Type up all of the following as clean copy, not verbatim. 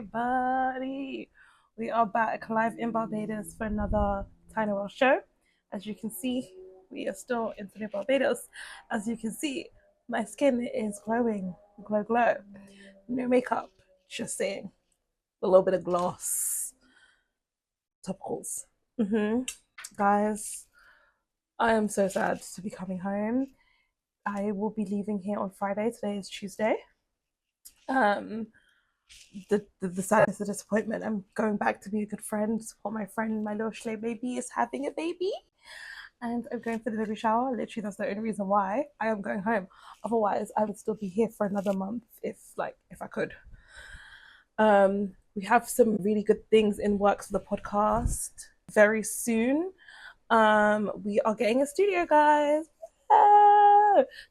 everybody. We are back live in Barbados for another Tiye Noelle show. As you can see, we are still in sunny Barbados. As you can see, my skin is glowing, glow. No makeup, just saying. A little bit of gloss, topicals. Guys, I am so sad to be coming home. I will be leaving here on Friday. Today is Tuesday. The sadness, the disappointment. I'm going back to be a good friend, support my friend. My little Schley baby is having a baby, and I'm going for the baby shower. Literally, that's the only reason why I am going home. Otherwise, I would still be here for another month if I could. We have some really good things in works for the podcast very soon. We are getting a studio, guys.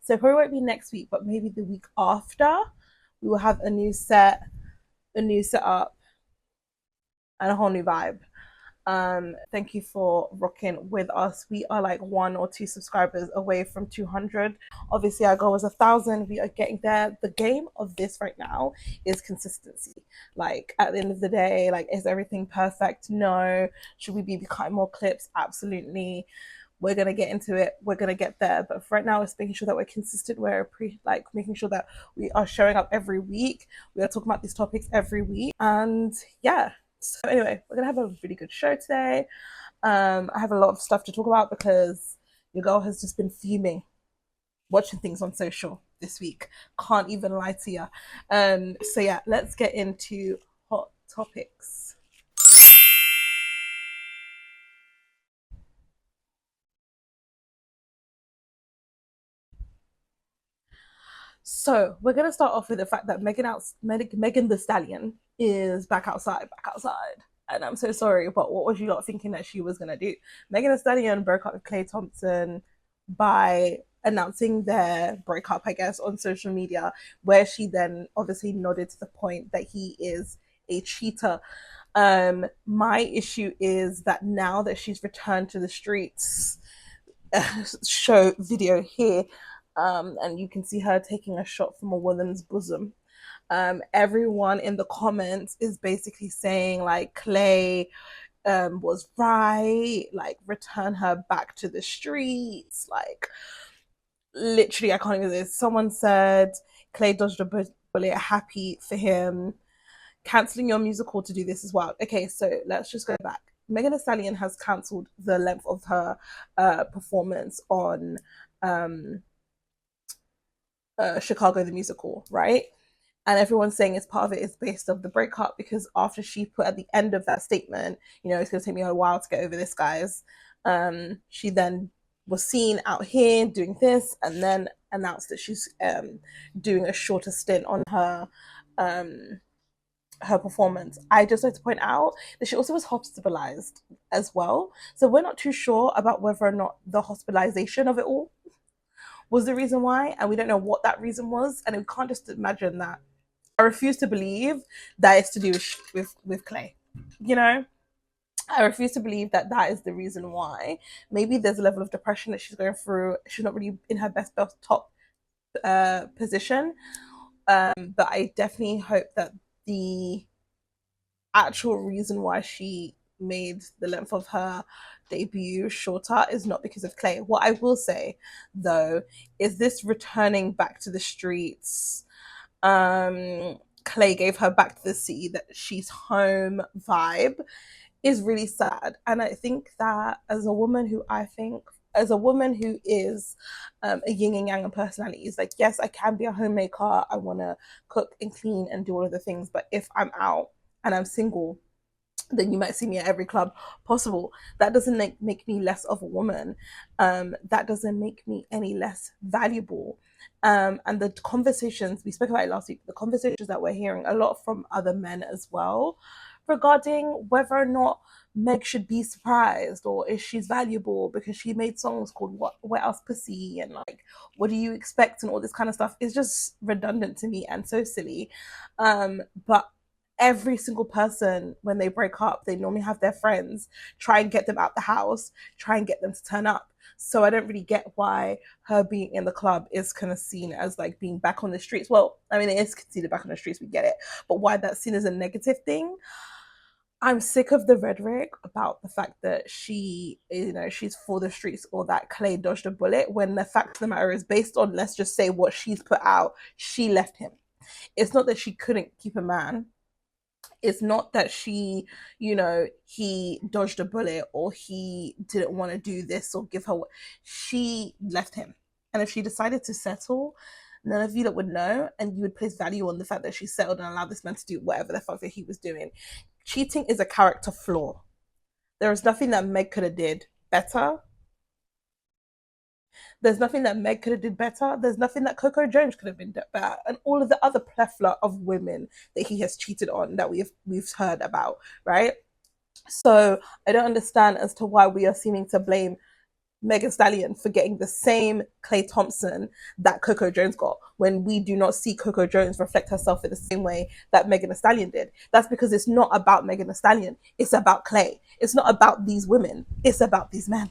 So probably won't be next week, but maybe the week after. We will have a new setup, and a whole new vibe. Thank you for rocking with us. We are like 1 or 2 subscribers away from 200. Obviously, our goal was 1,000. We are getting there. The game of this right now is consistency. Like at the end of the day, like, is everything perfect? No. Should we be cutting more clips? Absolutely. We're gonna get into it. We're gonna get there. But for right now, it's making sure that we're consistent. We're making sure that we are showing up every week. We are talking about these topics every week. And yeah. So anyway, we're gonna have a really good show today. I have a lot of stuff to talk about because your girl has just been fuming watching things on social this week. Can't even lie to you. So yeah, let's get into hot topics. So we're gonna start off with the fact that Megan Thee Stallion is back outside, and I'm so sorry, but what was you lot thinking that she was gonna do? Megan Thee Stallion broke up with Klay Thompson by announcing their breakup, I guess, on social media, where she then obviously nodded to the point that he is a cheater. My issue is that now that she's returned to the streets, show video here, and you can see her taking a shot from a woman's bosom. Everyone in the comments is basically saying like Klay was right, like return her back to the streets. Like literally, I can't even say. Someone said Klay dodged a bullet, happy for him. Canceling your musical to do this as well. Okay, so let's just go back. Megan Thee Stallion has cancelled the length of her performance on Chicago the musical, right? And everyone's saying it's part of it is based on the breakup because after she put at the end of that statement, it's going to take me a while to get over this, guys. She then was seen out here doing this and then announced that she's doing a shorter stint on her performance. I just like to point out that she also was hospitalized as well. So we're not too sure about whether or not the hospitalization of it all was the reason why, and we don't know what that reason was, and we can't just imagine that. I refuse to believe that it's to do with Klay. I refuse to believe that that is the reason why. Maybe there's a level of depression that she's going through. She's not really in her best top position, but I definitely hope that the actual reason why she made the length of her debut shorter is not because of Klay. What I will say though is this returning back to the streets, Klay gave her back to the city, that she's home vibe is really sad. And I think that as a woman who is a yin and yang personality, is like, yes, I can be a homemaker. I want to cook and clean and do all of the things. But if I'm out and I'm single, then you might see me at every club possible. That doesn't make me less of a woman. That doesn't make me any less valuable. And the conversations, we spoke about it last week, the conversations that we're hearing a lot from other men as well, regarding whether or not Meg should be surprised or if she's valuable because she made songs called Wet Else Pussy and like what do you expect and all this kind of stuff is just redundant to me and so silly. But every single person, when they break up, they normally have their friends try and get them out the house, try and get them to turn up. So I don't really get why her being in the club is kind of seen as like being back on the streets. Well, I mean, it is considered back on the streets, we get it. But why that's seen as a negative thing, I'm sick of the rhetoric about the fact that she, she's for the streets, or that Klay dodged a bullet, when the fact of the matter is, based on, let's just say, what she's put out, she left him. It's not that she couldn't keep a man. It's not that she, he dodged a bullet, or he didn't want to do this or give her. She left him. And if she decided to settle, none of you that would know, and you would place value on the fact that she settled and allowed this man to do whatever the fuck that he was doing. Cheating is a character flaw. There is nothing that Meg could have did better. There's nothing that Meg could have did better. There's nothing that Coco Jones could have been better, and all of the other plethora of women that he has cheated on that we've heard about, right? So I don't understand as to why we are seeming to blame Megan Thee Stallion for getting the same Klay Thompson that Coco Jones got, when we do not see Coco Jones reflect herself in the same way that Megan Thee Stallion did. That's because it's not about Megan Thee Stallion. It's about Klay. It's not about these women. It's about these men.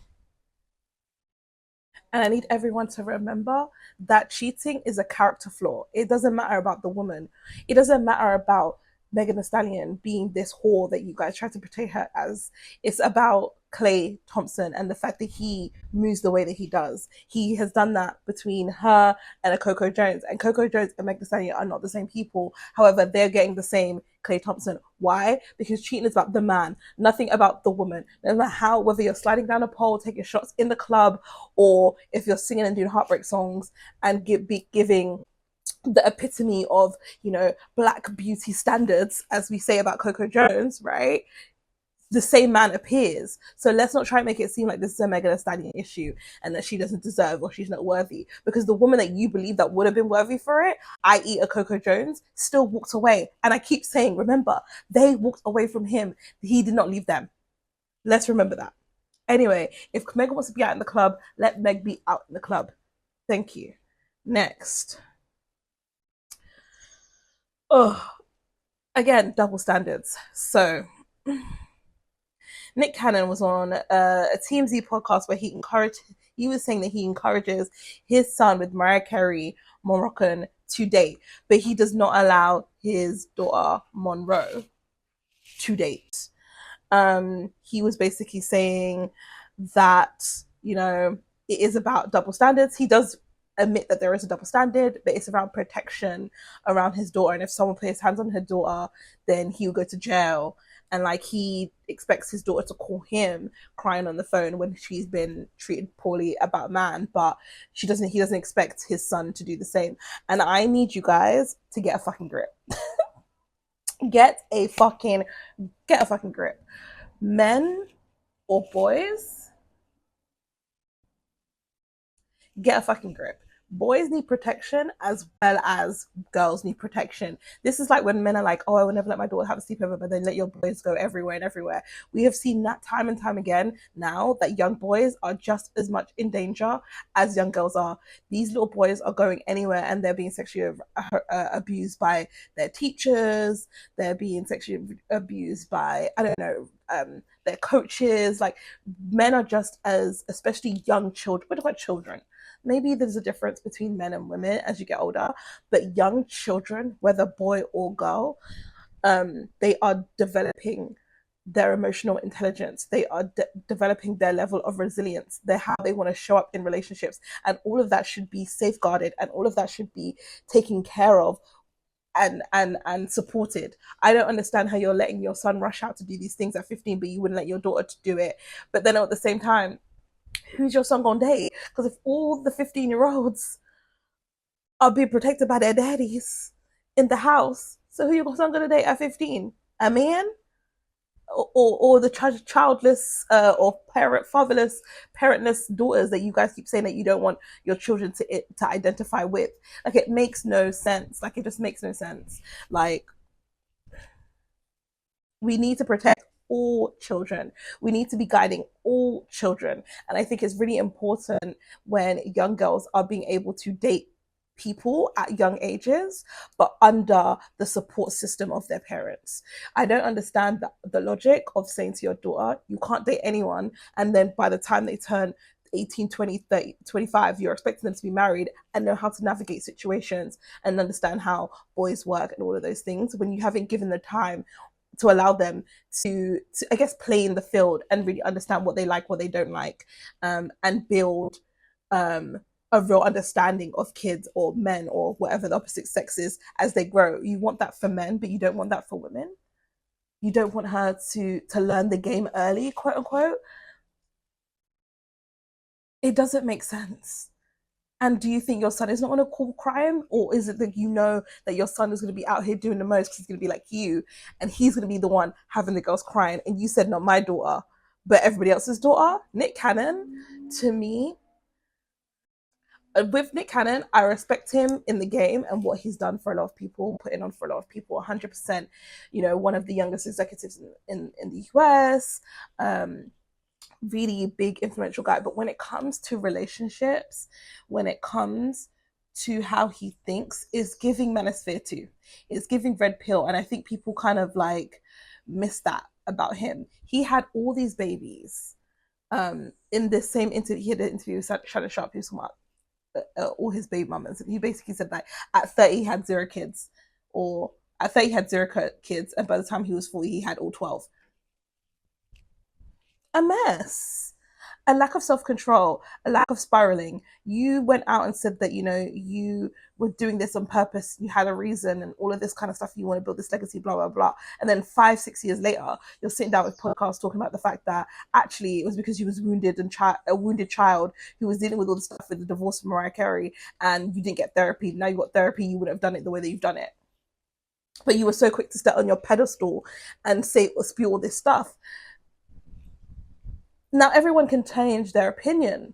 And I need everyone to remember that cheating is a character flaw. It doesn't matter about the woman. It doesn't matter about Megan Thee Stallion being this whore that you guys try to portray her as. It's about Klay Thompson and the fact that he moves the way that he does. He has done that between her and a Coco Jones. And Coco Jones and Megan Thee Stallion are not the same people. However, they're getting the same Klay Thompson. Why? Because cheating is about the man, nothing about the woman. No matter how, whether you're sliding down a pole, taking shots in the club, or if you're singing and doing heartbreak songs and giving the epitome of, black beauty standards, as we say about Coco Jones, right? The same man appears. So let's not try and make it seem like this is a Megan Thee Stallion issue and that she doesn't deserve or she's not worthy. Because the woman that you believe that would have been worthy for it, i.e. a Coco Jones, still walked away. And I keep saying, remember, they walked away from him. He did not leave them. Let's remember that. Anyway, if Megan wants to be out in the club, let Meg be out in the club. Thank you. Next. Oh, again, double standards. So Nick Cannon was on a TMZ podcast where he was saying that he encourages his son with Mariah Carey, Moroccan, to date, but he does not allow his daughter Monroe to date. He was basically saying that, it is about double standards. He does admit that there is a double standard, but it's around protection around his daughter. And if someone places hands on her daughter, then he'll go to jail. And like, he expects his daughter to call him crying on the phone when she's been treated poorly about man, but he doesn't expect his son to do the same. And I need you guys to get a fucking grip. Get a fucking grip. Men or boys, get a fucking grip. Boys need protection as well as girls need protection. This is like when men are like, oh, I will never let my daughter have a sleepover, but then let your boys go everywhere and everywhere. We have seen that time and time again now, that young boys are just as much in danger as young girls are. These little boys are going anywhere and they're being sexually abused by their teachers. They're being sexually abused by, I don't know, their coaches. Like, men are just as, especially young children. What about children? Maybe there's a difference between men and women as you get older, but young children, whether boy or girl, they are developing their emotional intelligence. They are developing their level of resilience, how they want to show up in relationships. And all of that should be safeguarded, and all of that should be taken care of and supported. I don't understand how you're letting your son rush out to do these things at 15, but you wouldn't let your daughter to do it. But then at the same time, who's your son gonna date? Because if all the 15-year-olds are being protected by their daddies in the house, so who your son gonna date at 15? A man? Or the childless or fatherless, parentless daughters that you guys keep saying that you don't want your children to identify with? Like, it makes no sense. Like, it just makes no sense. Like, we need to protect all children. We need to be guiding all children. And I think it's really important when young girls are being able to date people at young ages, but under the support system of their parents. I don't understand the logic of saying to your daughter, you can't date anyone, and then by the time they turn 18, 20, 30, 25, you're expecting them to be married and know how to navigate situations and understand how boys work and all of those things when you haven't given the time to allow them to I guess, play in the field and really understand what they like, what they don't like, and build a real understanding of kids or men or whatever the opposite sex is as they grow. You want that for men, but you don't want that for women. You don't want her to learn the game early, quote unquote. It doesn't make sense. And do you think your son is not going to call crying? Or is it that you know that your son is going to be out here doing the most because he's going to be like you and he's going to be the one having the girls crying? And you said, not my daughter, but everybody else's daughter? Nick Cannon, to me, with Nick Cannon, I respect him in the game and what he's done for a lot of people, putting on for a lot of people, 100%, one of the youngest executives in the US, really big influential guy. But when it comes to relationships, when it comes to how he thinks, is giving manosphere too. It's giving red pill. And I think people kind of like miss that about him. He had all these babies. In this same interview, he had an interview with Shannon Sharp, who's about all his baby mamas. And he basically said that at 30 he had 0 kids, or at 30 he had 0 kids, and by the time he was 40 he had all 12. A mess, a lack of self-control, a lack of spiraling. You went out and said that you were doing this on purpose, you had a reason and all of this kind of stuff, you want to build this legacy, blah blah blah, and then 5-6 years later you're sitting down with podcasts talking about the fact that actually it was because you was wounded and a wounded child who was dealing with all the stuff with the divorce from Mariah Carey, and you didn't get therapy. Now you got therapy, you wouldn't have done it the way that you've done it, but you were so quick to step on your pedestal and say or spew all this stuff. Now everyone can change their opinion,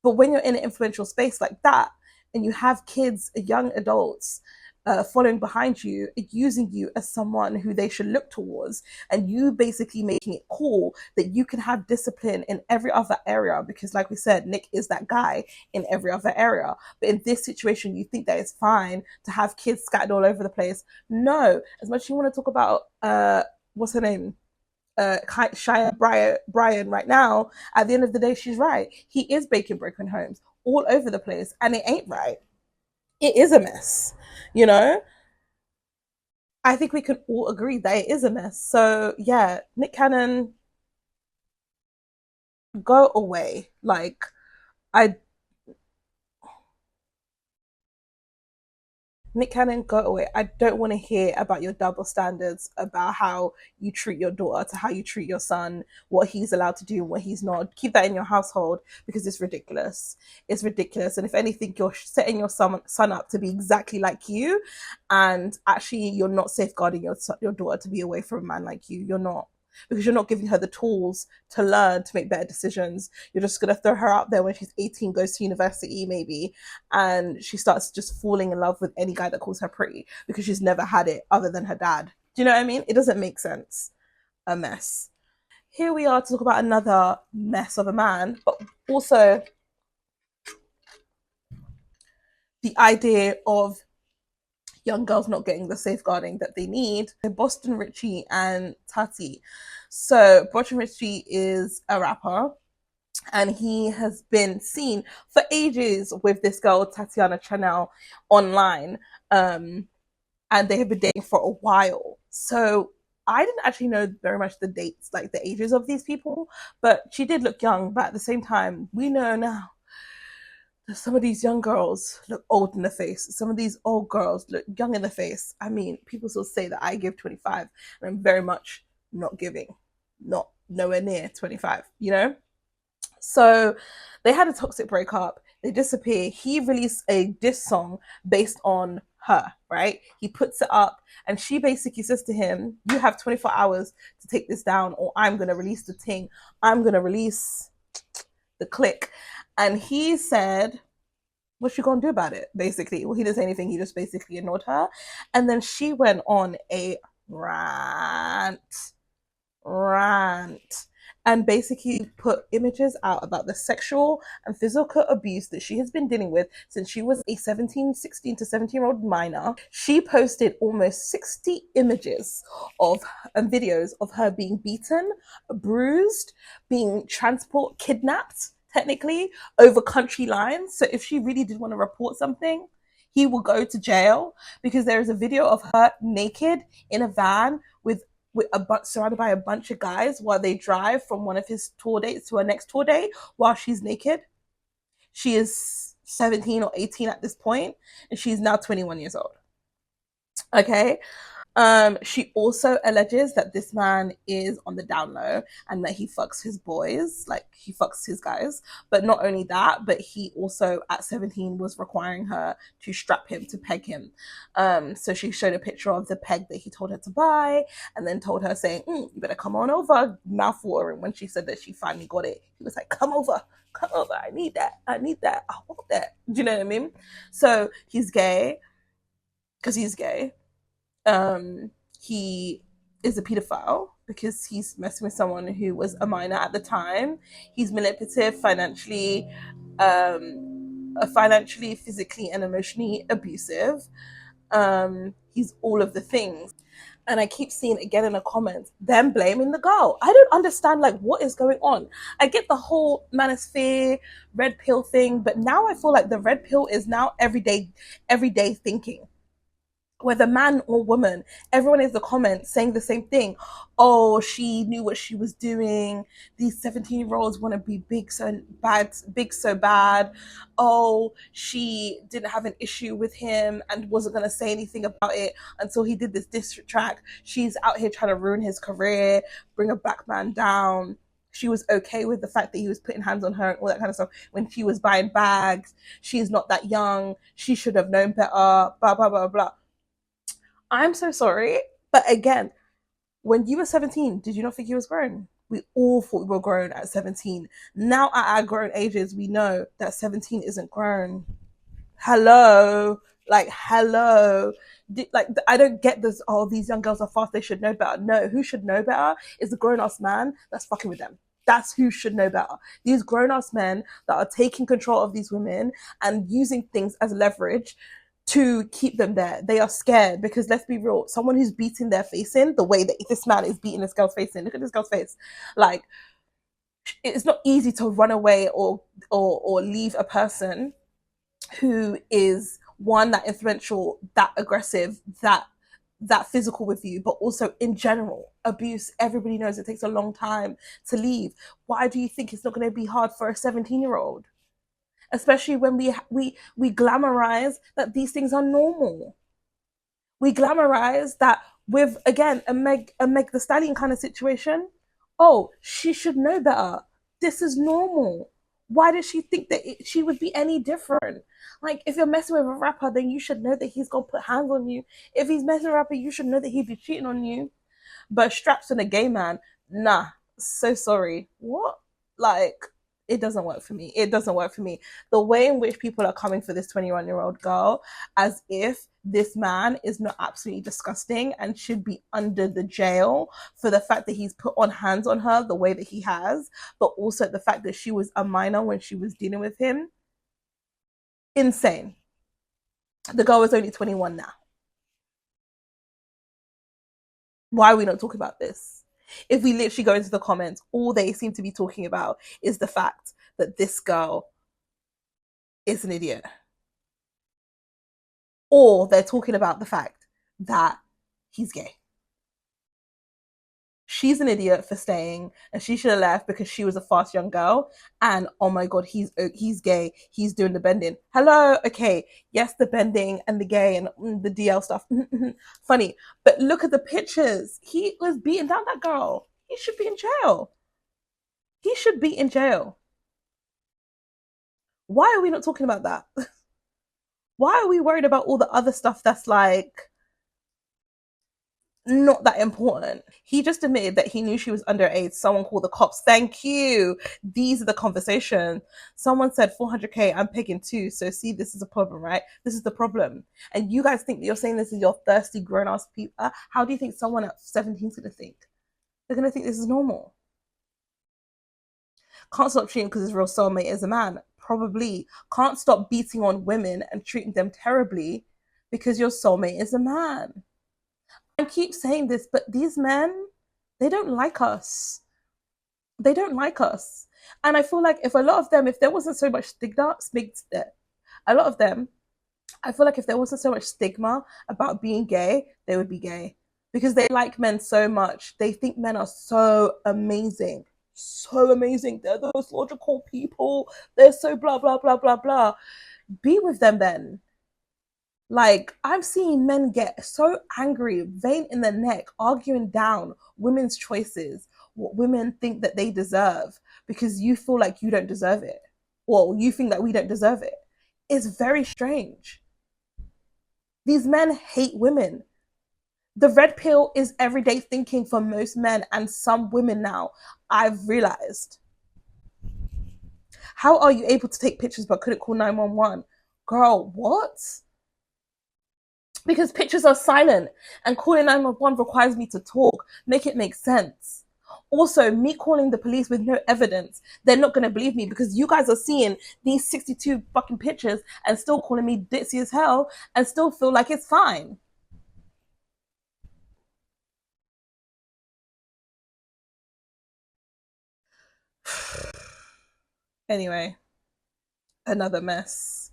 but when you're in an influential space like that and you have kids, young adults, following behind you, using you as someone who they should look towards, and you basically making it cool that you can have discipline in every other area, because like we said, Nick is that guy in every other area. But in this situation, you think that it's fine to have kids scattered all over the place. No, as much as you want to talk about, what's her name? Shia Bryan right now, at the end of the day, she's right. He is baking broken homes all over the place, and it ain't right. It is a mess, you know? I think we can all agree that it is a mess. So, yeah, Nick Cannon, go away. Like, I Nick Cannon, go away. I don't want to hear about your double standards, about how you treat your daughter to how you treat your son, what he's allowed to do and what he's not. Keep that in your household, because it's ridiculous. It's ridiculous. And if anything, you're setting your son up to be exactly like you. And actually, you're not safeguarding your daughter to be away from a man like you. You're not, because you're not giving her the tools to learn to make better decisions. You're just going to throw her out there when she's 18, goes to university maybe, and she starts just falling in love with any guy that calls her pretty because she's never had it other than her dad. Do you know what I mean? It doesn't make sense. A mess. Here we are to talk about another mess of a man, but also the idea of young girls not getting the safeguarding that they need. Boston Richey and Tati. So Boston Richey is a rapper, and he has been seen for ages with this girl Tatiana Chanel online, and they have been dating for a while. So I didn't actually know very much the dates, like the ages of these people, but she did look young. But at the same time, we know now some of these young girls look old in the face. Some of these old girls look young in the face. I mean, people still say that I give 25, and I'm very much not giving, not nowhere near 25, you know? So they had a toxic breakup. They disappear. He released a diss song based on her, right? He puts it up, and she basically says to him, you have 24 hours to take this down, or I'm going to release the ting. I'm going to release the click. And he said, what's she gonna do about it, basically? Well, he didn't say anything. He just basically ignored her. And then she went on a rant. and basically put images out about the sexual and physical abuse that she has been dealing with since she was a 16 to 17-year-old minor. She posted almost 60 images of and videos of her being beaten, bruised, being kidnapped, technically, over country lines. So if she really did want to report something, he will go to jail, because there is a video of her naked in a van with surrounded by a bunch of guys while they drive from one of his tour dates to her next tour date while she's naked. She is 17 or 18 at this point, and she's now 21 years old. Okay. She also alleges that this man is on the down low and that he fucks his boys, like he fucks his guys. But not only that, but he also at 17 was requiring her to strap him, to peg him. So she showed a picture of the peg that he told her to buy, and then told her saying, you better come on over, mouth watering. When she said that she finally got it, he was like, come over, I need that, I want that. Do you know what I mean? So he's gay, because he's gay. He is a pedophile because he's messing with someone who was a minor at the time. He's manipulative, financially, physically, and emotionally abusive. He's all of the things. And I keep seeing again in the comments them blaming the girl. I don't understand, like, what is going on. I get the whole manosphere red pill thing, but now I feel like the red pill is now everyday thinking. Whether man or woman, everyone in the comments saying the same thing. Oh, she knew what she was doing. These 17-year-olds want to be big so bad. Oh, she didn't have an issue with him and wasn't going to say anything about it until he did this diss track. She's out here trying to ruin his career, bring a black man down. She was okay with the fact that he was putting hands on her and all that kind of stuff when she was buying bags. She's not that young. She should have known better, blah, blah, blah, blah. I'm so sorry. But again, when you were 17, did you not think you was grown? We all thought we were grown at 17. Now at our grown ages, we know that 17 isn't grown. Hello. Like, hello. Like, I don't get this, oh, these young girls are fast, they should know better. No, who should know better is the grown-ass man that's fucking with them. That's who should know better. These grown-ass men that are taking control of these women and using things as leverage to keep them there. They are scared because, let's be real, someone who's beating their face in the way that this man is beating this girl's face in. Look at this girl's face. Like, it's not easy to run away or leave a person who is, one, that influential, that aggressive, that physical with you, but also in general abuse. Everybody knows it takes a long time to leave. Why do you think it's not going to be hard for a 17-year-old? Especially when we glamorize that these things are normal. We glamorize that with, again, a Meg Thee Stallion kind of situation. Oh, she should know better. This is normal. Why does she think that she would be any different? Like, if you're messing with a rapper, then you should know that he's gonna put hands on you. If he's messing with a rapper, you should know that he'd be cheating on you. But straps on a gay man, nah. So sorry. What? Like, it doesn't work for me. It doesn't work for me. The way in which people are coming for this 21-year-old girl as if this man is not absolutely disgusting and should be under the jail for the fact that he's put on hands on her the way that he has, but also the fact that she was a minor when she was dealing with him. Insane. The girl is only 21 now. Why are we not talking about this? If we literally go into the comments, all they seem to be talking about is the fact that this girl is an idiot. Or they're talking about the fact that he's gay. She's an idiot for staying, and she should have left because she was a fast young girl. And oh my god, he's gay. He's doing the bending. Hello, okay, yes, the bending and the gay and the DL stuff, funny. But look at the pictures. He was beating down that girl. He should be in jail. He should be in jail. Why are we not talking about that? Why are we worried about all the other stuff that's like not that important? He just admitted that he knew she was underage. Someone called the cops. Thank you. These are the conversations. Someone said 400K, I'm picking two. So see, this is a problem, right? This is the problem. And you guys think that you're saying this is your thirsty grown-ass people. How do you think someone at 17 is going to think? They're going to think this is normal. Can't stop cheating because his real soulmate is a man. Probably. Can't stop beating on women and treating them terribly because your soulmate is a man. I keep saying this, but these men, they don't like us. They don't like us. And I feel like if a lot of them, if there wasn't so much a lot of them, I feel like if there wasn't so much stigma about being gay, they would be gay because they like men so much. They think men are so amazing. So amazing. They're the most logical people. They're so blah, blah, blah, blah, blah. Be with them then. Like, I've seen men get so angry, vein in the neck, arguing down women's choices, what women think that they deserve, because you feel like you don't deserve it. Or you think that we don't deserve it. It's very strange. These men hate women. The red pill is everyday thinking for most men and some women now, I've realized. How are you able to take pictures but couldn't call 911? Girl, what? Because pictures are silent and calling 911 requires me to talk, make it make sense. Also, me calling the police with no evidence, they're not going to believe me because you guys are seeing these 62 fucking pictures and still calling me ditzy as hell and still feel like it's fine. Anyway, another mess.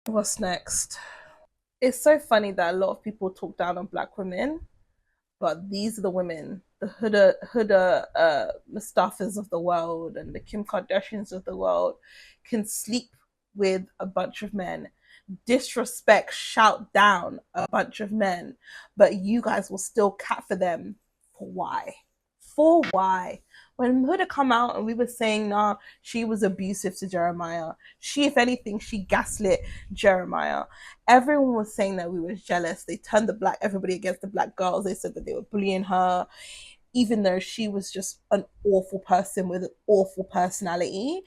What's next? It's so funny that a lot of people talk down on black women, but these are the women, the Huda Mustafas of the world and the Kim Kardashians of the world, can sleep with a bunch of men, disrespect, shout down a bunch of men, but you guys will still cat for them. For why? For why? When Huda come out and we were saying, nah, she was abusive to Jeremiah. She, if anything, she gaslit Jeremiah. Everyone was saying that we were jealous. They turned everybody against the black girls. They said that they were bullying her, even though she was just an awful person with an awful personality.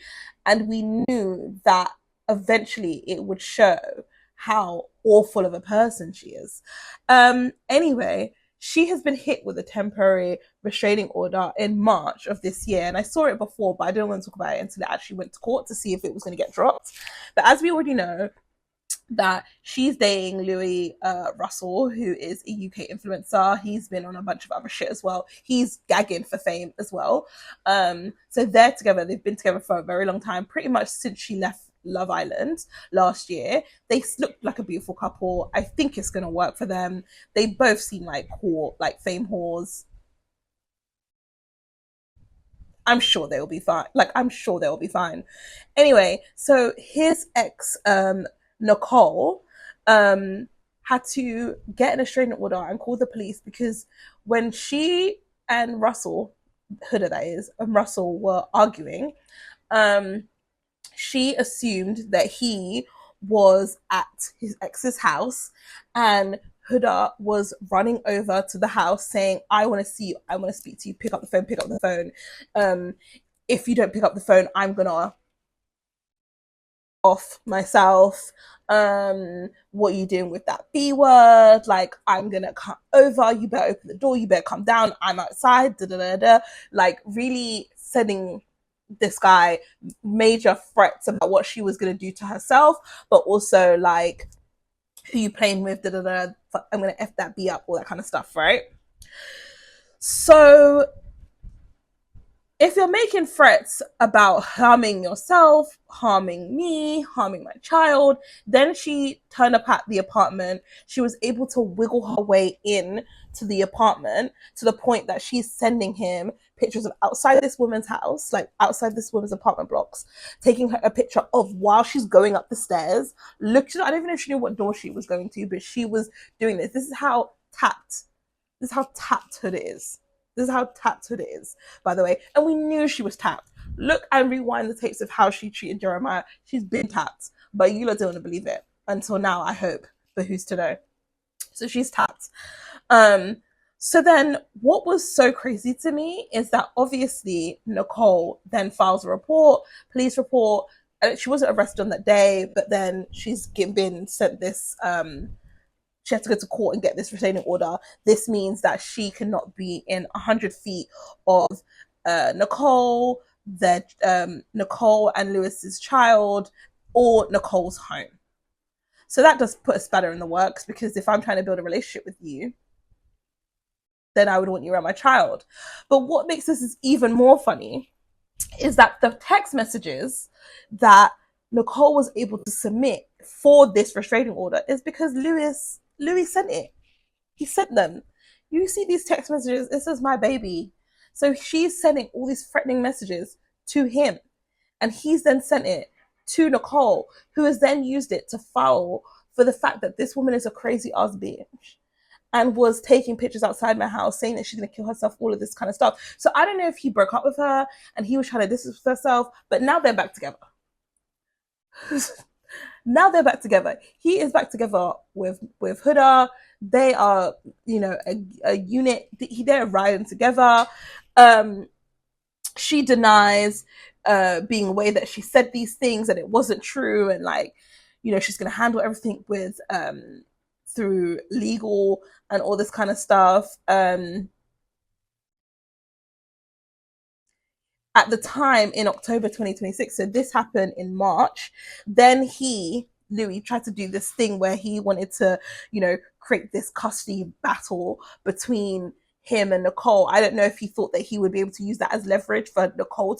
And we knew that eventually it would show how awful of a person she is. Anyway, she has been hit with a temporary restraining order in March of this year. And I saw it before, but I didn't want to talk about it until it actually went to court to see if it was going to get dropped. But as we already know, that she's dating Louis Russell, who is a UK influencer. He's been on a bunch of other shit as well. He's gagging for fame as well. So they're together. They've been together for a very long time, pretty much since she left Love Island last year. They look like a beautiful couple. I think it's going to work for them. They both seem like fame whores. I'm sure they'll be fine. I'm sure they'll be fine. Anyway, so his ex, Nicole, had to get an restraining order and call the police because when she and Russell, Huda that is, and Russell were arguing, she assumed that he was at his ex's house and Huda was running over to the house saying, I want to see you, I want to speak to you, pick up the phone. If you don't pick up the phone, I'm gonna off myself. What are you doing with that B word? Like, I'm gonna come over, you better open the door, you better come down, I'm outside, da da da da. Like, really sending this guy major threats about what she was gonna do to herself, but also like, who you playing with, da da da, I'm gonna F that B up, all that kind of stuff, right? So if you're making threats about harming yourself, harming me, harming my child, then she turned up at the apartment. She was able to wiggle her way in to the apartment to the point that she's sending him pictures of outside this woman's house, like outside this woman's apartment blocks, taking her a picture of while she's going up the stairs. Look, I don't even know if she knew what door she was going to, but she was doing this. This is how tapped Hood is. This is how tapped Hood is, by the way. And we knew she was tapped. Look and rewind the tapes of how she treated Jeremiah. She's been tapped, but you lot don't want to believe it. Until now, I hope. But who's to know? So she's tapped. So then what was so crazy to me is that obviously Nicole then files a report, police report. She wasn't arrested on that day, but then she's been sent this she has to go to court and get this restraining order. This means that she cannot be in 100 feet of Nicole, Nicole and Lewis's child, or Nicole's home. So that does put a spanner in the works, because if I'm trying to build a relationship with you, then I would want you around my child. But what makes this even more funny is that the text messages that Nicole was able to submit for this restraining order is because Louis sent it. He sent them. You see these text messages, this is my baby. So she's sending all these threatening messages to him, and he's then sent it to Nicole, who has then used it to file for the fact that this woman is a crazy ass bitch and was taking pictures outside my house saying that she's going to kill herself, all of this kind of stuff. So I don't know if he broke up with her and he was trying to distance herself, but now they're back together. Now they're back together. He is back together with Huda. They are, a unit. They're riding together. She denies being aware that she said these things and it wasn't true, and she's going to handle everything with through legal and all this kind of stuff. At the time in October 2026, so this happened in March, then Louis tried to do this thing where he wanted to, create this custody battle between him and Nicole. I don't know if he thought that he would be able to use that as leverage for Nicole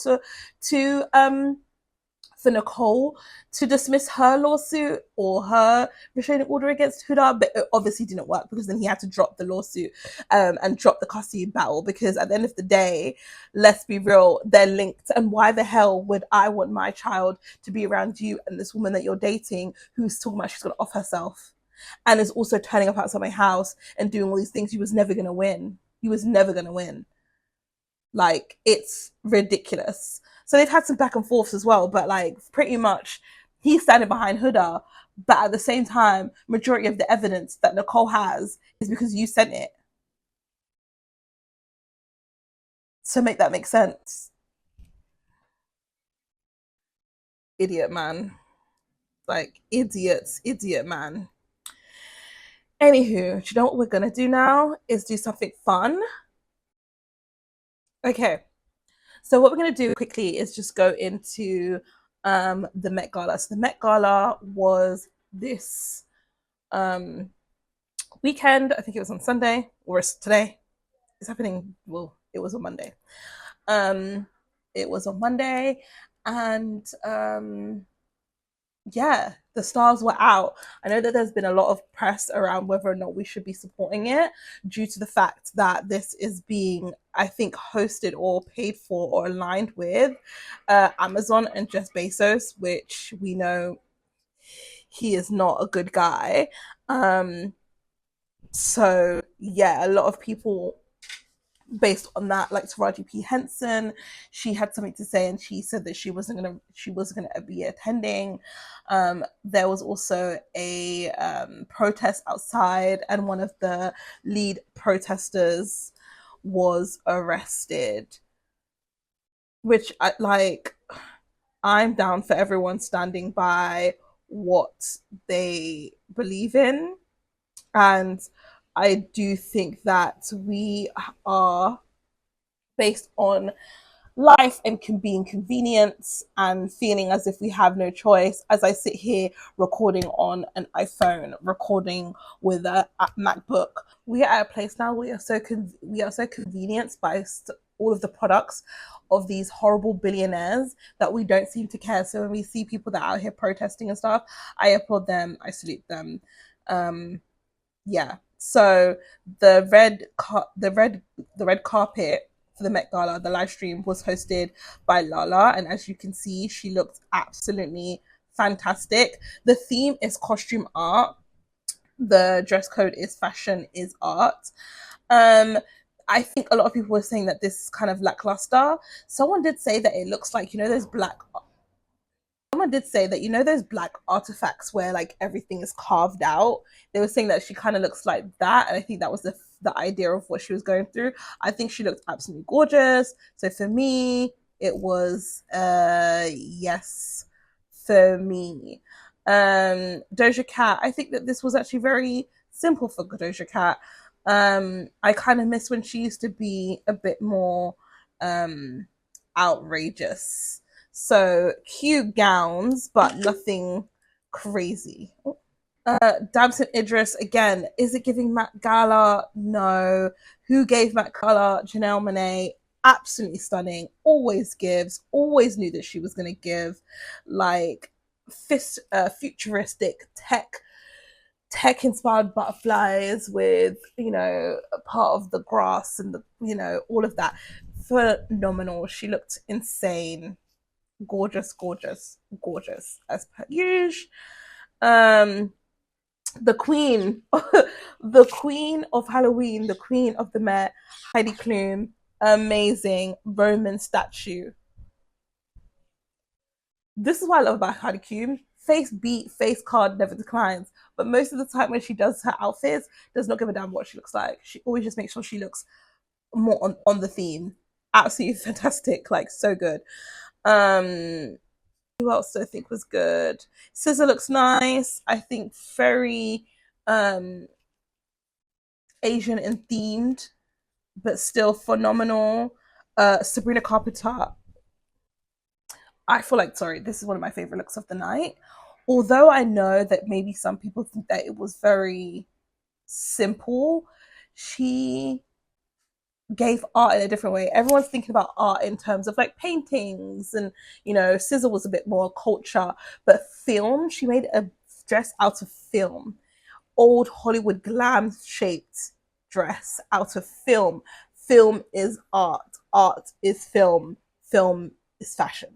to dismiss her lawsuit or her restraining order against Huda, but it obviously didn't work, because then he had to drop the lawsuit and drop the custody battle, because at the end of the day, let's be real, they're linked. And why the hell would I want my child to be around you and this woman that you're dating who's talking about she's going to off herself and is also turning up outside my house and doing all these things? You was never going to win. You was never going to win. It's ridiculous. So they've had some back and forths as well, but pretty much he's standing behind Huda, but at the same time, majority of the evidence that Nicole has is because you sent it. So make that make sense. Idiot man. Idiot man. Anywho, do you know what we're gonna do now? Is do something fun. Okay. So what we're going to do quickly is just go into the Met Gala. So the Met Gala was this weekend. I think it was on Sunday, or it's today. It's happening. Well, it was on Monday. It was on Monday, and yeah, the stars were out. I know that there's been a lot of press around whether or not we should be supporting it, due to the fact that this is being, I think, hosted or paid for or aligned with Amazon and Jeff Bezos, which we know he is not a good guy. So yeah, a lot of people based on that, like Taraji P. Henson, she had something to say, and she said that she wasn't gonna be attending. There was also a protest outside, and one of the lead protesters was arrested. Which I'm down for everyone standing by what they believe in, and I do think that we are, based on life and being convenience and feeling as if we have no choice, as I sit here recording on an iPhone, recording with a MacBook, we are at a place now we are so convenienced by all of the products of these horrible billionaires that we don't seem to care. So when we see people that are out here protesting and stuff, I applaud them, I salute them. Yeah. So the red carpet for the Met Gala, the live stream was hosted by Lala, and as you can see, she looked absolutely fantastic. The theme is costume art. The dress code is fashion is art. I think a lot of people were saying that this is kind of lackluster. Someone did say that it looks like, those black artifacts where everything is carved out. They were saying that she kind of looks like that, and I think that was the idea of what she was going through. I think she looked absolutely gorgeous. So for me, it was yes for me. Doja Cat, I think that this was actually very simple for Doja Cat. I kind of miss when she used to be a bit more outrageous. So cute gowns, but nothing crazy. Damson Idris, again, is it giving Met Gala? No. Who gave Met Gala? Janelle Monáe. Absolutely stunning. Always gives. Always knew that she was going to give. Like, futuristic tech inspired butterflies with, you know, a part of the grass and the, you know, all of that. Phenomenal. She looked insane. Gorgeous, gorgeous, gorgeous as per usual. The queen, the queen of Halloween, the queen of the Met, Heidi Klum, amazing Roman statue. This is what I love about Heidi Klum. Face beat, face card, never declines. But most of the time when she does her outfits, does not give a damn what she looks like. She always just makes sure she looks more on the theme. Absolutely fantastic, like so good. Who else do I think was good? SZA looks nice. I think very Asian and themed, but still phenomenal. Sabrina Carpenter. I feel like, sorry, this is one of my favorite looks of the night. Although I know that maybe some people think that it was very simple, she gave art in a different way. Everyone's thinking about art in terms of like paintings, and you know, SZA was a bit more culture, but film, she made a dress out of film, old Hollywood glam shaped dress out of film. Film is art, art is film, film is fashion.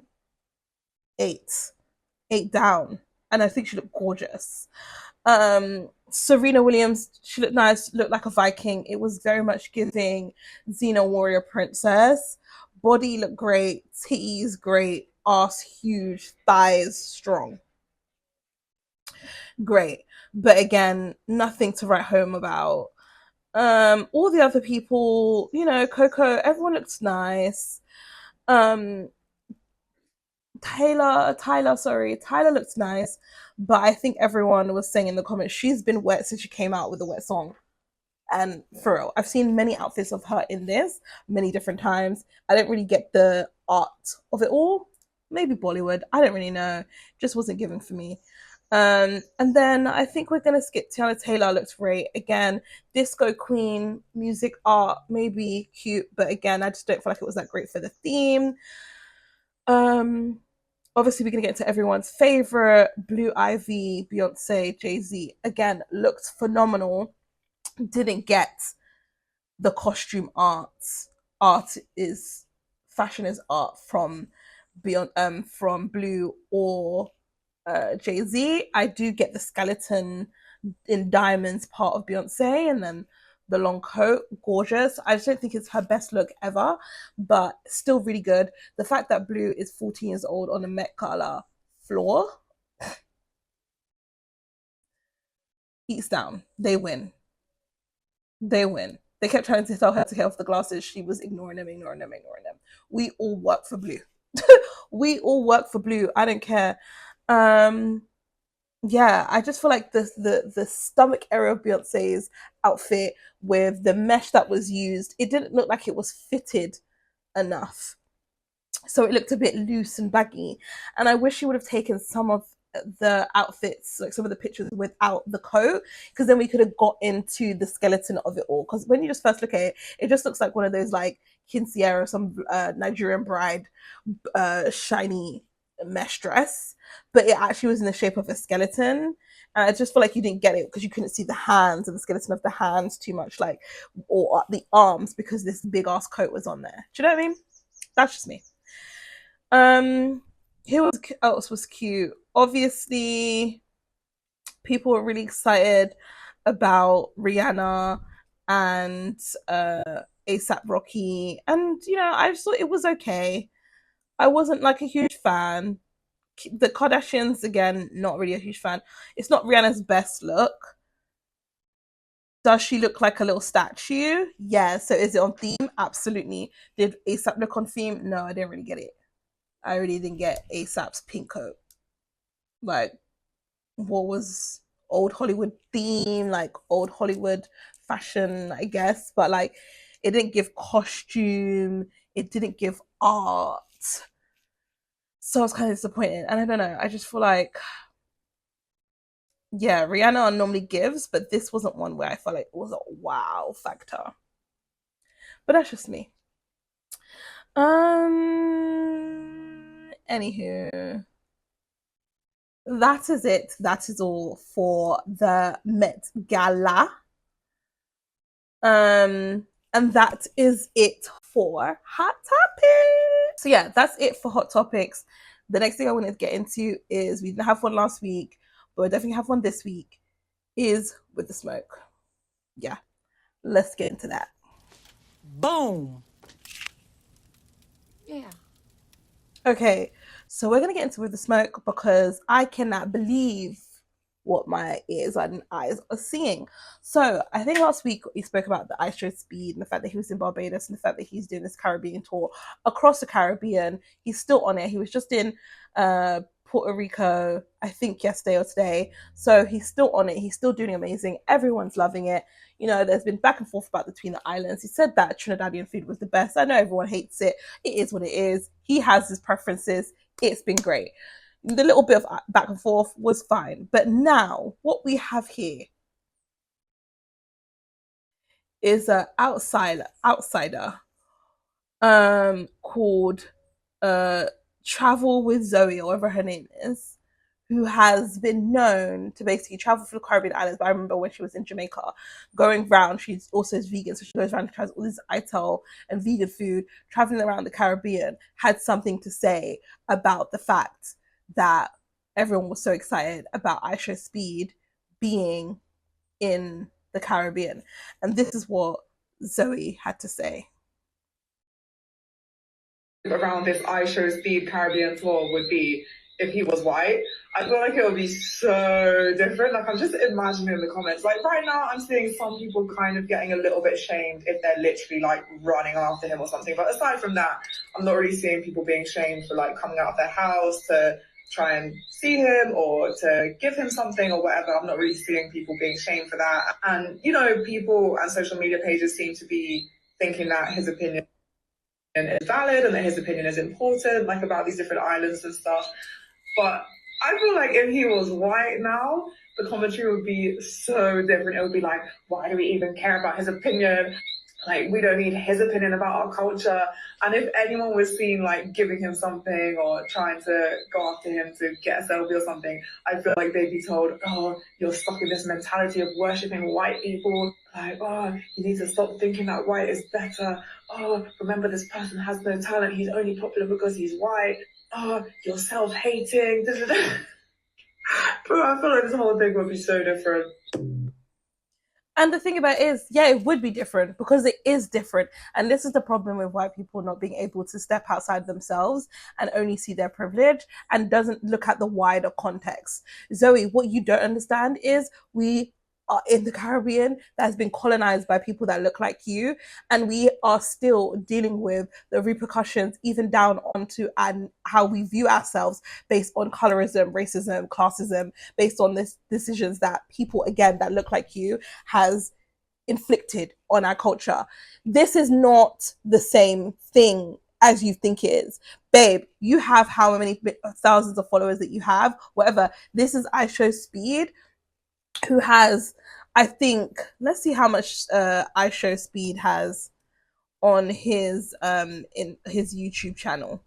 Eight down, and I think she looked gorgeous. Serena Williams, she looked nice, looked like a Viking. It was very much giving Xena Warrior Princess. Body looked great, titties great, ass huge, thighs strong. Great. But again, nothing to write home about. All the other people, you know, Coco, everyone looks nice. Um, Tyler looks nice, but I think everyone was saying in the comments she's been wet since she came out with the wet song. And for real, I've seen many outfits of her in this many different times. I don't really get the art of it all. Maybe Bollywood, I don't really know. Just wasn't given for me. And then I think we're gonna skip Tiana Taylor. Looks great again. Disco Queen, music art, maybe cute, but again, I just don't feel like it was that great for the theme. Um, Obviously we're gonna get into everyone's favorite, Blue Ivy, Beyonce, Jay-Z. Again, looked phenomenal. Didn't get the costume art. Art is fashion is art from Beyond from Blue or Jay-Z. I do get the skeleton in diamonds part of Beyonce, and then the long coat, gorgeous. I just don't think it's her best look ever, but still really good. The fact that Blue is 14 years old on the Met Gala floor, eats down. They win. They win. They kept trying to tell her to get off the glasses. She was ignoring them, ignoring them, ignoring them. We all work for Blue. We all work for Blue. I don't care. Um, yeah, I just feel like the stomach area of Beyonce's outfit with the mesh that was used, it didn't look like it was fitted enough. So it looked a bit loose and baggy. And I wish she would have taken some of the outfits, like some of the pictures without the coat, because then we could have got into the skeleton of it all. Because when you just first look at it, it just looks like one of those like Kinsiera or some Nigerian bride shiny mesh dress, but it actually was in the shape of a skeleton. And I just feel like you didn't get it because you couldn't see the hands and the skeleton of the hands too much, like, or the arms, because this big ass coat was on there. Do you know what I mean? That's just me. Um, who else was cute? Obviously, people were really excited about Rihanna and ASAP Rocky, and you know, I just thought it was okay. I wasn't like a huge fan. The Kardashians, again, not really a huge fan. It's not Rihanna's best look. Does she look like a little statue? Yeah. So is it on theme? Absolutely. Did ASAP look on theme? No, I didn't really get it. I really didn't get ASAP's pink coat. Like, what was old Hollywood theme, like old Hollywood fashion, I guess. But like, it didn't give costume, it didn't give art. So I was kind of disappointed. And I don't know, I just feel like, yeah, Rihanna normally gives, but this wasn't one where I felt like it was a wow factor. But that's just me. Anywho, that is it. That is all for the Met Gala. And that is it for Hot Topics. So yeah, that's it for Hot Topics. The next thing I wanted to get into is we didn't have one last week, but we definitely have one this week, is With the Smoke. Yeah, let's get into that. Boom. Yeah. Okay, so we're gonna get into With the Smoke because I cannot believe what my ears and eyes are seeing. So I think last week we spoke about the IShowSpeed and the fact that he was in Barbados and the fact that he's doing this Caribbean tour across the Caribbean. He's still on it. He was just in Puerto Rico, I think yesterday or today. So he's still on it. He's still doing amazing. Everyone's loving it. You know, there's been back and forth about between the islands. He said that Trinidadian food was the best. I know everyone hates it. It is what it is. He has his preferences. It's been great. The little bit of back and forth was fine. But now, what we have here is an outsider called Travel with Zoe, or whatever her name is, who has been known to basically travel through the Caribbean islands. But I remember when she was in Jamaica, going around, she's also is vegan, so she goes around and tries all this ITAL and vegan food, traveling around the Caribbean, had something to say about the fact that everyone was so excited about IShowSpeed being in the Caribbean. And this is what Zoe had to say. Around this IShowSpeed Caribbean tour would be if he was white. I feel like it would be so different. Like, I'm just imagining the comments. Like, right now, I'm seeing some people kind of getting a little bit shamed if they're literally, like, running after him or something. But aside from that, I'm not really seeing people being shamed for, like, coming out of their house to try and see him or to give him something or whatever. I'm not really seeing people being shamed for that. And, you know, people and social media pages seem to be thinking that his opinion is valid and that his opinion is important, like about these different islands and stuff. But I feel like if he was white now, the commentary would be so different. It would be like, why do we even care about his opinion? Like, we don't need his opinion about our culture. And if anyone was seen like giving him something or trying to go after him to get a selfie or something, I feel like they'd be told, oh, you're stuck in this mentality of worshipping white people. Like, oh, you need to stop thinking that white is better. Oh, remember, this person has no talent. He's only popular because he's white. Oh, you're self-hating. But I feel like this whole thing would be so different. And the thing about it is, yeah, it would be different because it is different. And this is the problem with white people not being able to step outside themselves and only see their privilege and doesn't look at the wider context. Zoe, what you don't understand is we are in the Caribbean that has been colonized by people that look like you, and we are still dealing with the repercussions even down onto and how we view ourselves based on colorism, racism, classism, based on this decisions that people again that look like you has inflicted on our culture. This is not the same thing as you think it is. Babe, you have how many thousands of followers that you have, whatever. This is IShowSpeed, who has, I think, let's see how much IShowSpeed has on his in his YouTube channel.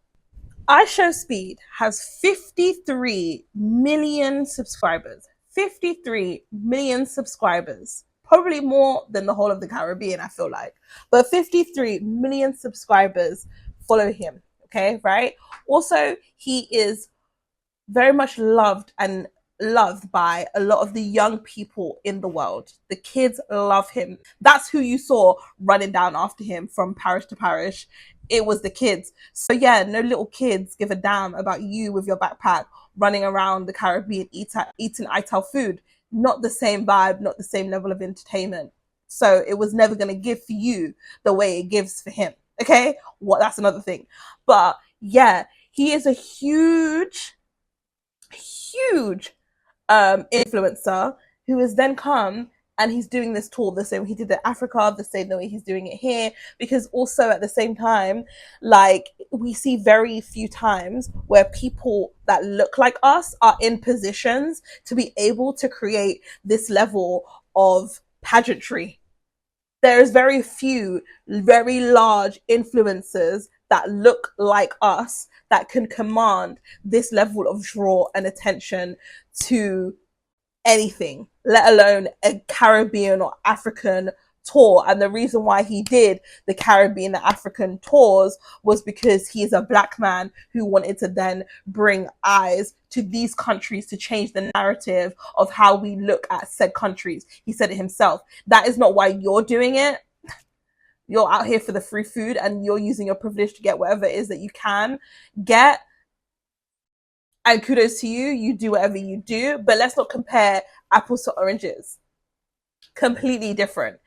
IShowSpeed has 53 million subscribers. 53 million subscribers. Probably more than the whole of the Caribbean, I feel like. But 53 million subscribers follow him. Okay, right? Also, he is very much loved by a lot of the young people in the world. The kids love him. That's who you saw running down after him from parish to parish. It was the kids. So yeah, no little kids give a damn about you with your backpack running around the Caribbean eating ITAL food. Not the same vibe, not the same level of entertainment. So it was never going to give for you the way it gives for him. Okay? That's another thing. But yeah, he is a huge influencer who has then come and he's doing this tour the same way he did it in Africa, the same way he's doing it here, because also at the same time, like, we see very few times where people that look like us are in positions to be able to create this level of pageantry. There's very few very large influencers that look like us that can command this level of draw and attention to anything, let alone a Caribbean or African tour. And the reason why he did the Caribbean and African tours was because he is a black man who wanted to then bring eyes to these countries to change the narrative of how we look at said countries. He said it himself. That is not why you're doing it. You're out here for the free food and you're using your privilege to get whatever it is that you can get. And kudos to you. You do whatever you do, but let's not compare apples to oranges. Completely different.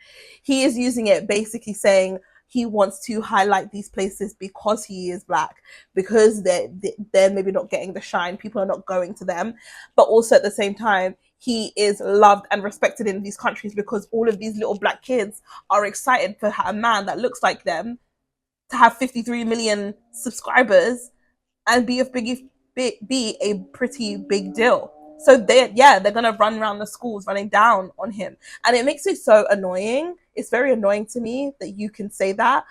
He is using it basically saying he wants to highlight these places because he is black, because they're maybe not getting the shine. People are not going to them. But also at the same time, he is loved and respected in these countries because all of these little black kids are excited for a man that looks like them to have 53 million subscribers and be a pretty big deal. So they're gonna run around the schools running down on him, and it makes it so annoying. It's very annoying to me that you can say that,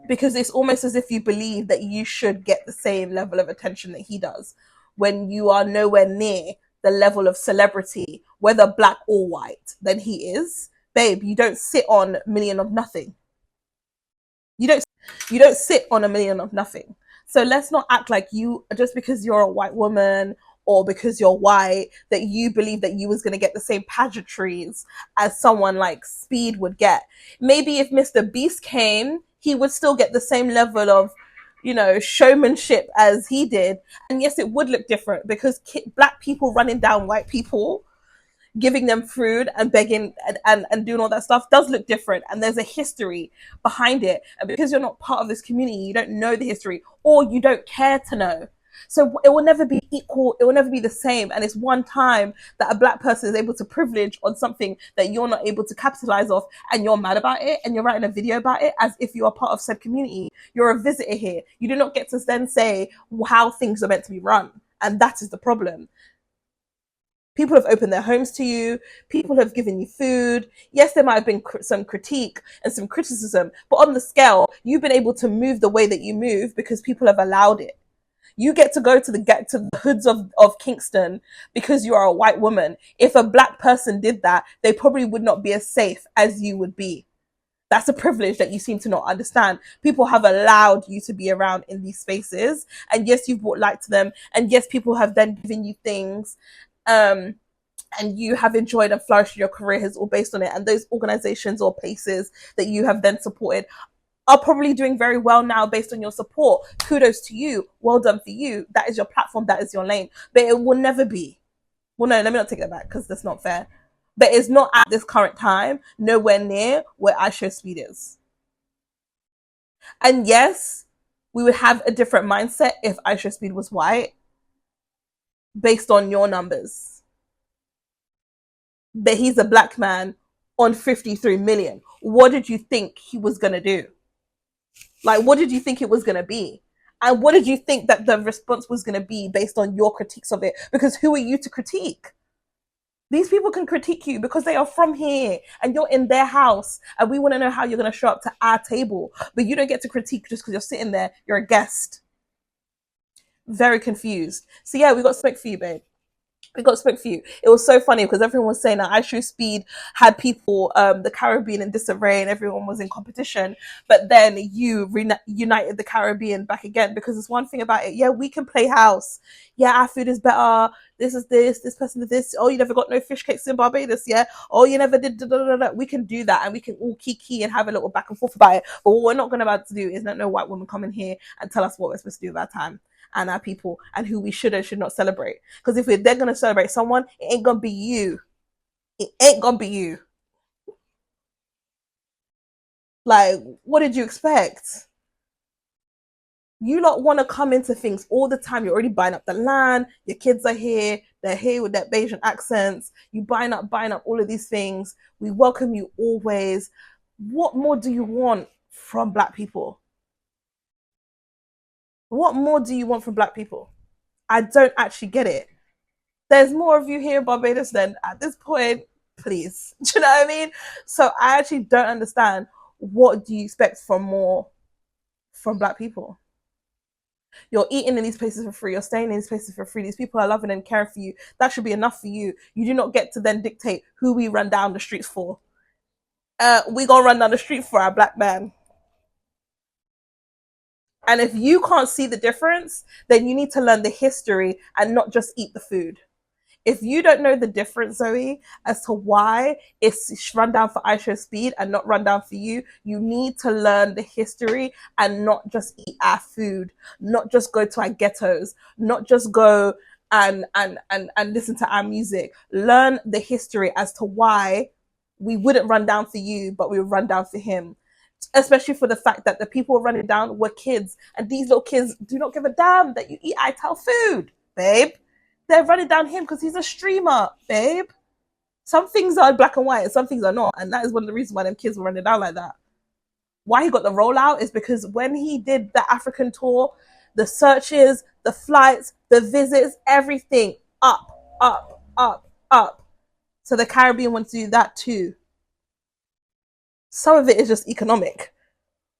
because it's almost as if you believe that you should get the same level of attention that he does, when you are nowhere near the level of celebrity, whether black or white, than he is. Babe, you don't sit on a million of nothing. You don't sit on a million of nothing. So let's not act like you, just because you're a white woman or because you're white, that you believe that you was going to get the same pageantries as someone like Speed would get. Maybe if Mr. Beast came, he would still get the same level of, showmanship as he did. And yes, it would look different because black people running down white people, giving them food and begging and doing all that stuff does look different, and there's a history behind it. And because you're not part of this community, you don't know the history, or you don't care to know. So it will never be equal, it will never be the same. And it's one time that a black person is able to privilege on something that you're not able to capitalize off, and you're mad about it and you're writing a video about it as if you are part of said community. You're a visitor here. You do not get to then say how things are meant to be run. And that is the problem. People have opened their homes to you. People have given you food. Yes, there might have been some critique and some criticism, but on the scale, you've been able to move the way that you move because people have allowed it. You get to go to the hoods of Kingston because you are a white woman. If a black person did that, they probably would not be as safe as you would be. That's a privilege that you seem to not understand. People have allowed you to be around in these spaces. And yes, you've brought light to them. And yes, people have then given you things. And you have enjoyed and flourished your career has all based on it. And those organizations or places that you have then supported are probably doing very well now based on your support. Kudos to you. Well done for you. That is your platform. That is your lane. But it will never be. Well, no, let me not take that back because that's not fair. But it's not at this current time, nowhere near where IShowSpeed is. And yes, we would have a different mindset if IShowSpeed was white based on your numbers. But he's a black man on 53 million. What did you think he was going to do? Like, what did you think it was going to be? And what did you think that the response was going to be based on your critiques of it? Because who are you to critique? These people can critique you because they are from here and you're in their house, and we want to know how you're going to show up to our table. But you don't get to critique just because you're sitting there. You're a guest. Very confused. So yeah, we got smoke for you, babe. We got smoke for you. It was so funny because everyone was saying that IShowSpeed had people, the Caribbean in disarray, and everyone was in competition. But then you united the Caribbean back again, because there's one thing about it. Yeah, we can play house. Yeah, our food is better. This is this person did this. Oh, you never got no fish cakes in Barbados. Yeah. Oh, you never did. Da, da, da, da. We can do that, and we can all kiki and have a little back and forth about it. But what we're not going to about to do is let no white woman come in here and tell us what we're supposed to do with our time and our people and who we should and should not celebrate. Because if they're going to celebrate someone, it ain't going to be you. It ain't going to be you. Like, what did you expect? You lot want to come into things all the time. You're already buying up the land. Your kids are here. They're here with their Bayesian accents. You buying up all of these things. We welcome you always. What more do you want from Black people? What more do you want from Black people? I don't actually get it. There's more of you here in Barbados than at this point. Please. Do you know what I mean? So I actually don't understand. What do you expect from more from Black people? You're eating in these places for free. You're staying in these places for free. These people are loving and caring for you. That should be enough for you. You do not get to then dictate who we run down the streets for. We gonna run down the street for our Black man. And if you can't see the difference, then you need to learn the history and not just eat the food. If you don't know the difference, Zoe, as to why it's run down for IShowSpeed and not run down for you, you need to learn the history and not just eat our food, not just go to our ghettos, not just go and listen to our music. Learn the history as to why we wouldn't run down for you, but we would run down for him. Especially for the fact that the people running down were kids, and these little kids do not give a damn that you eat ITAL food, babe. They're running down him because he's a streamer, babe. Some things are black and white and some things are not. And that is one of the reasons why them kids were running down like that. Why he got the rollout is because when he did the African tour, the searches, the flights, the visits, everything up, up, up, up. So the Caribbean wants to do that too. Some of it is just economic.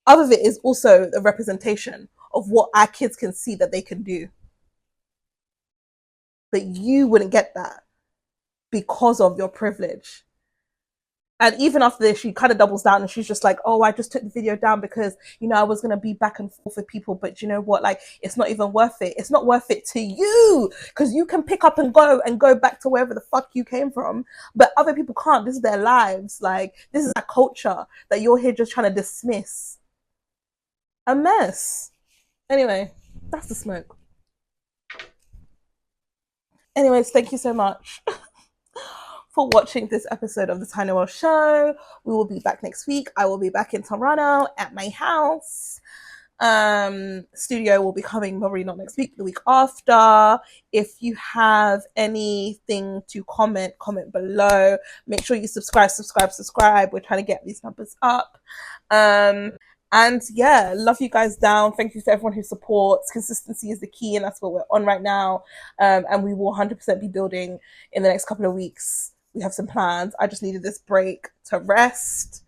Other of it is also the representation of what our kids can see that they can do. But you wouldn't get that because of your privilege. And even after this, she kind of doubles down and she's just like, oh, I just took the video down because, you know, I was going to be back and forth with people. But you know what? Like, it's not even worth it. It's not worth it to you because you can pick up and go back to wherever the fuck you came from. But other people can't. This is their lives. Like, this is a culture that you're here just trying to dismiss. A mess. Anyway, that's the smoke. Anyways, thank you so much for watching this episode of the Tiye Noelle Show. We will be back next week. I will be back in Toronto at my house. Studio will be coming probably not next week, the week after. If you have anything to comment below. Make sure you subscribe. We're trying to get these numbers up. And yeah, love you guys down. Thank you to everyone who supports. Consistency is the key, and that's what we're on right now. And we will 100% be building in the next couple of weeks. We have some plans. I just needed this break to rest,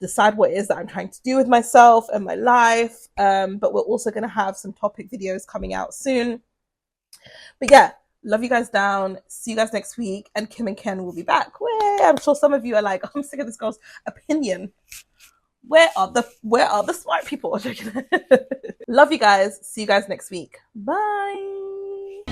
decide what it is that I'm trying to do with myself and my life. But we're also going to have some topic videos coming out soon. But yeah, love you guys down. See you guys next week. And Kim and Ken will be back. I'm sure some of you are like, I'm sick of this girl's opinion. Where are the smart people? Love you guys. See you guys next week. Bye.